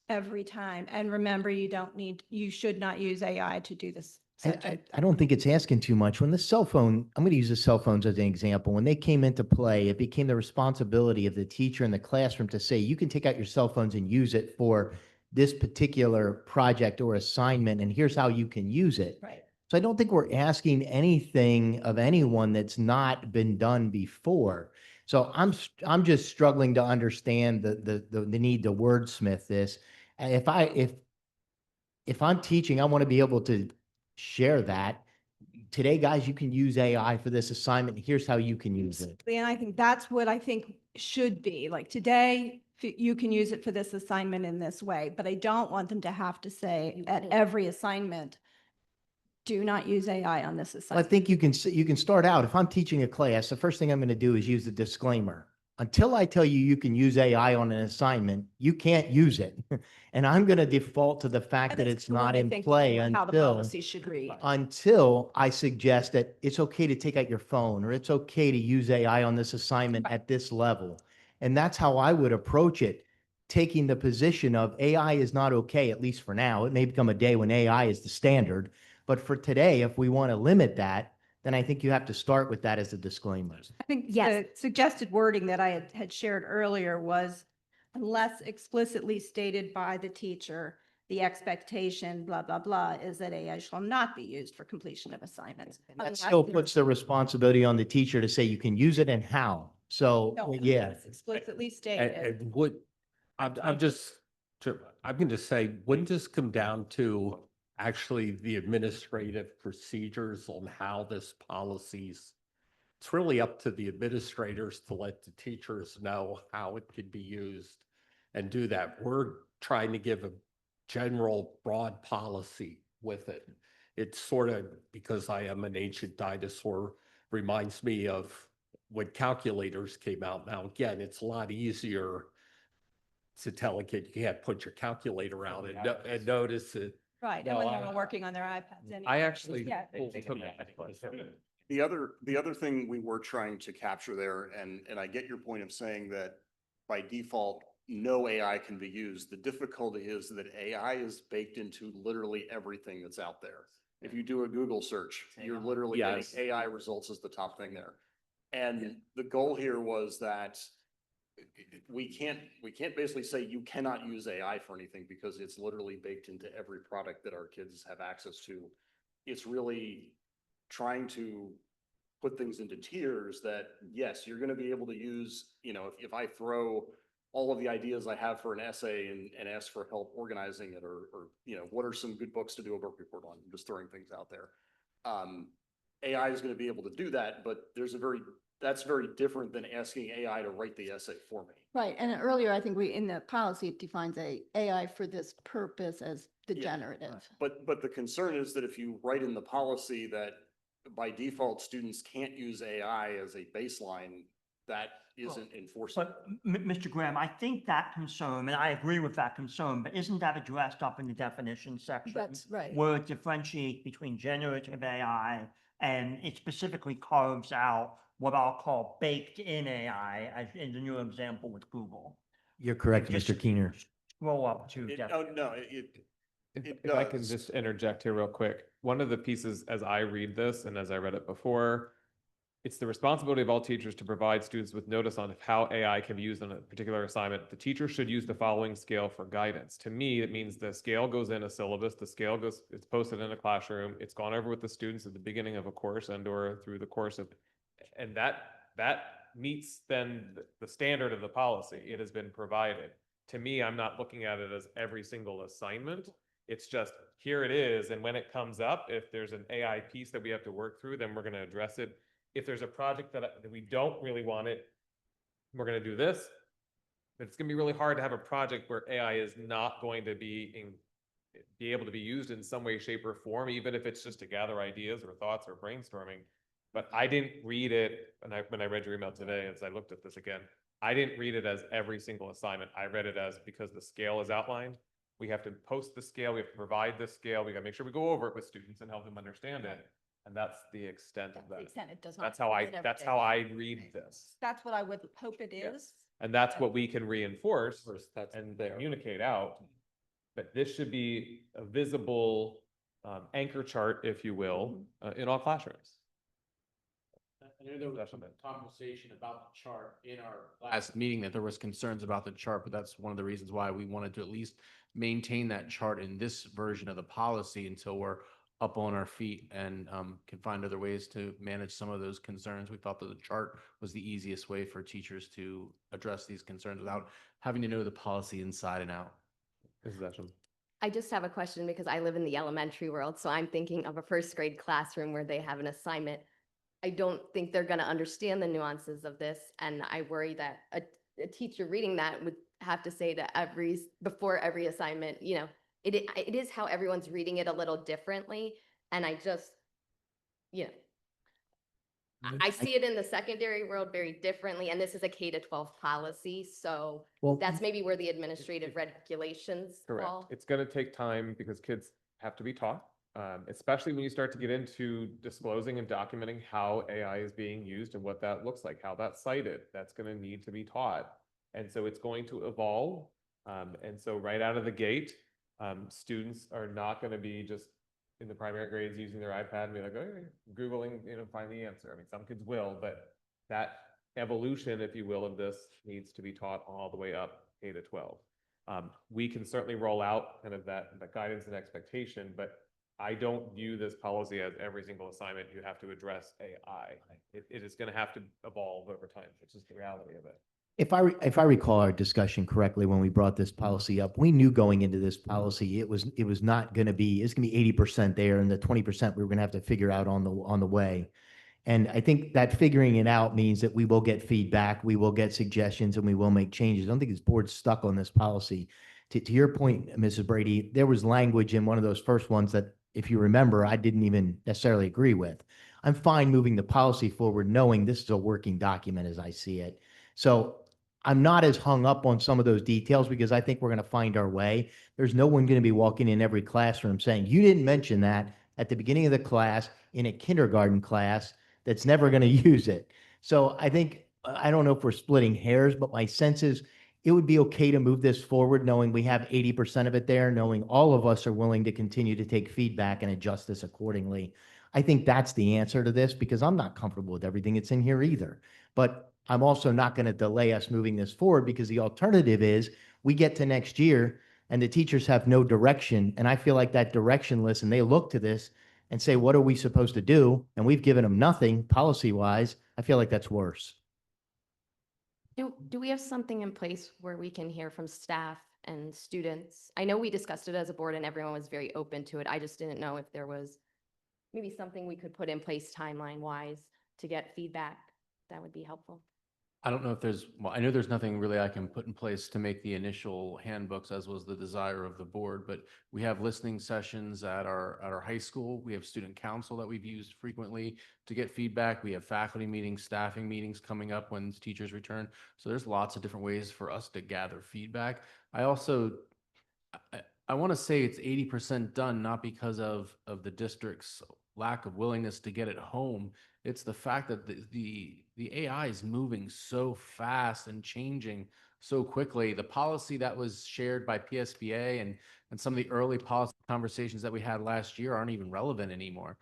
every time? And remember, you should not use AI to do this I don't think it's asking too much. When the cell phone, I'm going to use the cell phones as an example. When they came into play, it became the responsibility of the teacher in the classroom to say, you can take out your cell phones and use it for this particular project or assignment, and here's how you can use it. Right. So I don't think we're asking anything of anyone that's not been done before. So I'm just struggling to understand the need to wordsmith this. And if I'm teaching, I want to be able to share that. Today, guys, you can use AI for this assignment. Here's how you can use it. And I think that's what I think should be. Like today, you can use it for this assignment in this way, but I don't want them to have to say at every assignment, do not use AI on this Well, I assignment. think you can start out. If I'm teaching a class, the first thing I'm going to do is use the disclaimer. Until I tell you you can use AI on an assignment, you can't use it. And I'm going to default to the fact that it's not in play How the until policy should read. I suggest that it's okay to take out your phone or it's okay to use AI on this assignment at this level. And that's how I would approach it, taking the position of AI is not okay, at least for now. It may become a day when AI is the standard. But for today, if we want to limit that, then I think you have to start with that as a disclaimer. I think Yes. the suggested wording that I had shared earlier was unless explicitly stated by the teacher, the expectation, blah, blah, blah, is that AI shall not be used for completion of assignments. That Unless still it's- puts the responsibility on the teacher to say you can use it and how. So, No, yeah. unless explicitly And, stated. and would, I'm just, I'm going to say, wouldn't this come down to actually the administrative procedures on how this policies? It's really up to the administrators to let the teachers know how it could be used and do that. We're trying to give a general broad policy with it. It's sort of, because I am an ancient dinosaur, reminds me of when calculators came out. Now, again, it's a lot easier to tell a kid you can't put your calculator out and notice it. Right, and when they're all working on their iPads. anyway. I actually Yeah. took The other thing we were trying to capture there, and I get your point of saying that by default, no AI can be used. The difficulty is that AI is baked into literally everything that's out there. If you do a Google search, you're literally getting Yes. AI results as the top thing there. And the goal here was that we can't basically say you cannot use AI for anything because it's literally baked into every product that our kids have access to. It's really trying to put things into tiers that, yes, you're going to be able to use, if I throw all of the ideas I have for an essay and ask for help organizing it, or, what are some good books to do a book report on? I'm just throwing things out there. AI is going to be able to do that, but that's very different than asking AI to write the essay for me. Right, and earlier, I think in the policy, it defines AI for this purpose as the Yeah. generative. But the concern is that if you write in the policy that by default, students can't use AI as a baseline, that isn't enforceable. But Mr. Graham, I think that concern, and I agree with that concern, but isn't that addressed up in the definition section? That's right. Where it differentiates between generative AI and it specifically carves out what I'll call baked in AI, as in the new example with Google. You're correct, Just Mr. Keener. Scroll up to. Oh, no, If It if I can does. just interject here real quick, one of the pieces as I read this and as I read it before, it's the responsibility of all teachers to provide students with notice on how AI can be used on a particular assignment. The teacher should use the following scale for guidance. To me, it means the scale goes in a syllabus, it's posted in a classroom, it's gone over with the students at the beginning of a course and or through the course of, and that meets then the standard of the policy. It has been provided. To me, I'm not looking at it as every single assignment. It's just, here it is, and when it comes up, if there's an AI piece that we have to work through, then we're gonna address it. If there's a project that we don't really want it, we're gonna do this. But it's gonna be really hard to have a project where AI is not going to be able to be used in some way, shape, or form, even if it's just to gather ideas or thoughts or brainstorming. But I didn't read it, when I read your email today, as I looked at this again, I didn't read it as every single assignment. I read it as because the scale is outlined. We have to post the scale, we have to provide the scale, we gotta make sure we go over it with students and help them understand it. And that's the extent of that. It does not. That's how I read this. That's what I would hope it Yeah. is. And that's what we can reinforce That's and there. communicate out. But this should be a visible anchor chart, if you will, in all classrooms. I know there was some Definitely. conversation about the chart in our last meeting, that there was concerns about the chart, but that's one of the reasons why we wanted to at least maintain that chart in this version of the policy until we're up on our feet and can find other ways to manage some of those concerns. We thought that the chart was the easiest way for teachers to address these concerns without having to know the policy inside and out. Mrs. Etchem. I just have a question because I live in the elementary world, so I'm thinking of a first grade classroom where they have an assignment. I don't think they're going to understand the nuances of this, and I worry that a teacher reading that would have to say to before every assignment, it is how everyone's reading it a little differently, and I just, I see it in the secondary world very differently, and this is a K-12 policy, so Well, that's maybe where the administrative regulations Correct. fall. It's going to take time because kids have to be taught, especially when you start to get into disclosing and documenting how AI is being used and what that looks like, how that's cited. That's going to need to be taught. And so it's going to evolve. And so right out of the gate, students are not going to be just in the primary grades using their iPad and be like, oh, Googling, find the answer. I mean, some kids will, but that evolution, if you will, of this needs to be taught all the way up K-12. We can certainly roll out kind of that guidance and expectation, but I don't view this policy as every single assignment you have to address AI. It is going to have to evolve over time, which is the reality of it. If I recall our discussion correctly, when we brought this policy up, we knew going into this policy, it was not going to be, it's going to be 80% there, and the 20% we were going to have to figure out on the way. And I think that figuring it out means that we will get feedback, we will get suggestions, and we will make changes. I don't think this board's stuck on this policy. To your point, Mrs. Brady, there was language in one of those first ones that, if you remember, I didn't even necessarily agree with. I'm fine moving the policy forward, knowing this is a working document as I see it. So I'm not as hung up on some of those details because I think we're going to find our way. There's no one going to be walking in every classroom saying, you didn't mention that at the beginning of the class in a kindergarten class that's never going to use it. So I think, I don't know if we're splitting hairs, but my sense is it would be okay to move this forward, knowing we have 80% of it there, knowing all of us are willing to continue to take feedback and adjust this accordingly. I think that's the answer to this because I'm not comfortable with everything that's in here either. But I'm also not going to delay us moving this forward because the alternative is we get to next year and the teachers have no direction. And I feel like that directionless, and they look to this and say, what are we supposed to do? And we've given them nothing policy wise. I feel like that's worse. Do we have something in place where we can hear from staff and students? I know we discussed it as a board and everyone was very open to it. I just didn't know if there was maybe something we could put in place timeline wise to get feedback. That would be helpful. I don't know if I know there's nothing really I can put in place to make the initial handbooks, as was the desire of the board, but we have listening sessions at our high school. We have student council that we've used frequently to get feedback. We have faculty meetings, staffing meetings coming up when teachers return. So there's lots of different ways for us to gather feedback. I also, I want to say it's 80% done, not because of the district's lack of willingness to get it home. It's the fact that the AI is moving so fast and changing so quickly. The policy that was shared by PSBA and some of the early policy conversations that we had last year aren't even relevant anymore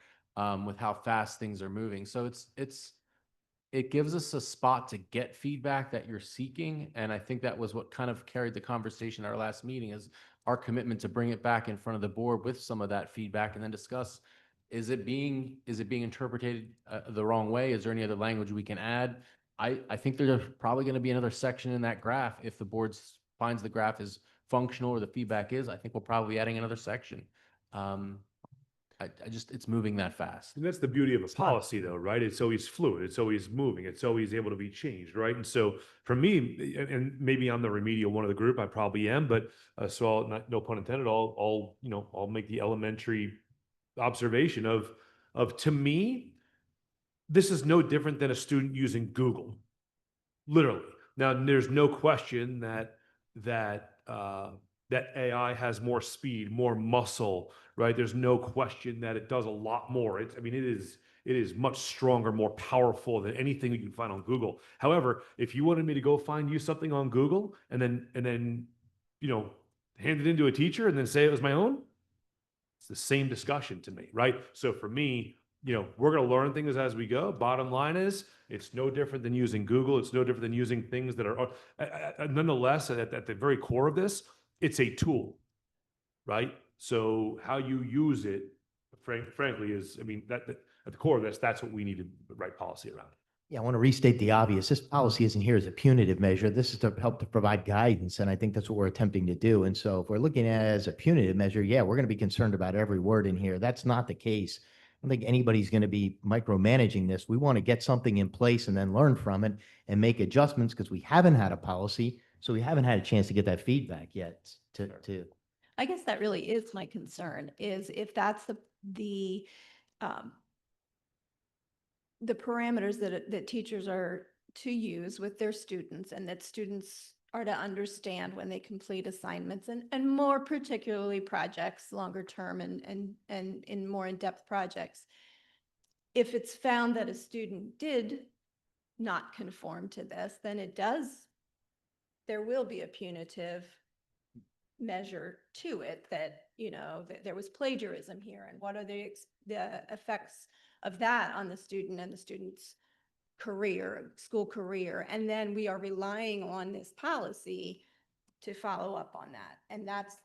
with how fast things are moving. So it gives us a spot to get feedback that you're seeking. And I think that was what kind of carried the conversation at our last meeting, is our commitment to bring it back in front of the board with some of that feedback and then discuss, is it being interpreted the wrong way? Is there any other language we can add? I think there's probably going to be another section in that graph. If the board finds the graph is functional or the feedback is, I think we'll probably be adding another section. It's moving that fast. And that's the beauty of a policy though, right? It's always fluid. It's always moving. It's always able to be changed, right? And so for me, and maybe I'm the remedial one of the group, I probably am, but so no pun intended, I'll make the elementary observation of to me, this is no different than a student using Google, literally. Now, there's no question that AI has more speed, more muscle, right? There's no question that it does a lot more. It is much stronger, more powerful than anything you can find on Google. However, if you wanted me to go find you something on Google and then hand it into a teacher and then say it was my own, It's the same discussion to me, right? So for me, we're going to learn things as we go. Bottom line is, it's no different than using Google. It's no different than using things that are, nonetheless, at the very core of this, it's a tool, right? So how you use it, frankly, is, I mean, that at the core of this, that's what we need to write policy around. Yeah, I want to restate the obvious. This policy isn't here as a punitive measure. This is to help to provide guidance, and I think that's what we're attempting to do. And so if we're looking at it as a punitive measure, yeah, we're going to be concerned about every word in here. That's not the case. I don't think anybody's going to be micromanaging this. We want to get something in place and then learn from it and make adjustments because we haven't had a policy, so we haven't had a chance to get that feedback yet to I guess that really is my concern, is if that's the parameters that teachers are to use with their students, and that students are to understand when they complete assignments and more particularly projects, longer term and in more in-depth projects. If it's found that a student did not conform to this, then there will be a punitive measure to it that, that there was plagiarism here, and what are the effects of that on the student and the student's career, school career. And then we are relying on this policy to follow up on that. And that's,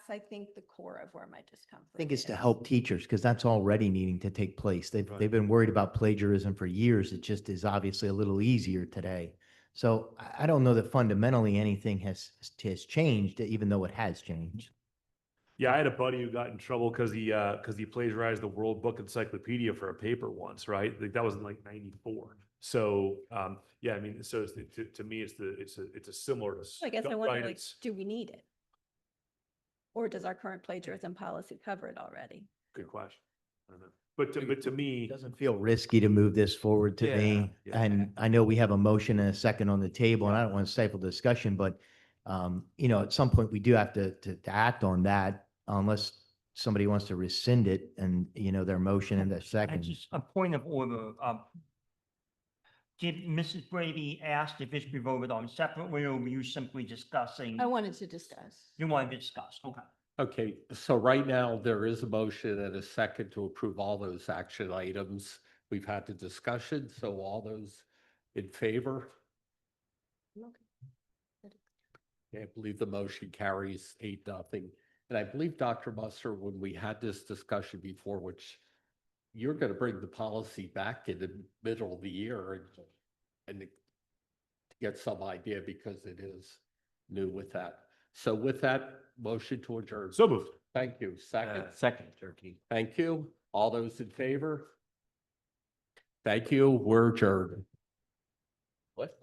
I think, the core of where my discomfort I think it's to is. help teachers because that's already needing to take place. Right. They've been worried about plagiarism for years. It just is obviously a little easier today. So I don't know that fundamentally anything has changed, even though it has changed. Yeah, I had a buddy who got in trouble because he plagiarized the World Book Encyclopedia for a paper once, right? Like that was in like '94. So yeah, I mean, so to me, it's a similar to. I guess I right, wonder, like, it's- do we need it? Or does our current plagiarism policy cover it already? Good question. I don't know. But to me, It doesn't feel risky to move this forward to me. Yeah. And I know we have a motion and a second on the table, and I don't want to stifle the discussion, but at some point we do have to act on that unless somebody wants to rescind it and, their motion and their And second. just a point of order. Did Mrs. Brady ask if this be voted on separately, or were you simply discussing? I wanted to discuss. You wanted to discuss, okay. Okay, so right now there is a motion and a second to approve all those action items. We've had the discussion, so all those in favor? Okay, I believe the motion carries 8-0. And I believe, Dr. Musser, when we had this discussion before, which you're going to bring the policy back in the middle of the year and to get some idea because it is new with that. So with that, motion to adjourn. so moved. Thank you. Second. Second, Turkey. Thank you. All those in favor? Thank you. We're adjourned. What?